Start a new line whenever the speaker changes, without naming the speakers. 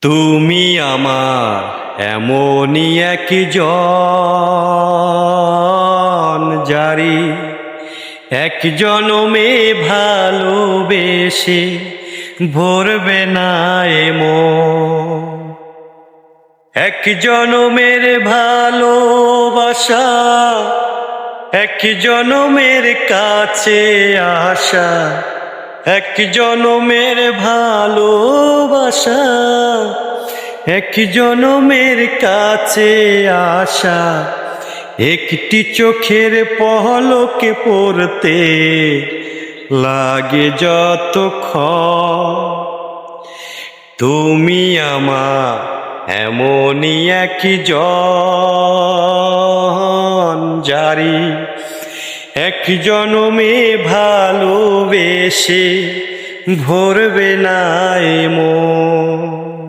তুমি আমার এমনই একজন জারি, এক জনমে ভালোবেসে ভরবে না এমন। এক জনমের ভালোবাসা, এক জনমের কাছে আসা, এক জনমের ভালোবাসা, এক জনমের কাছে আসা, একটি চোখের পলকে পড়তে লাগে যতক্ষণ। তুমি আমার এমনই একজন জারি, এক জনমে ভালোবেসে ভরবে না এমন।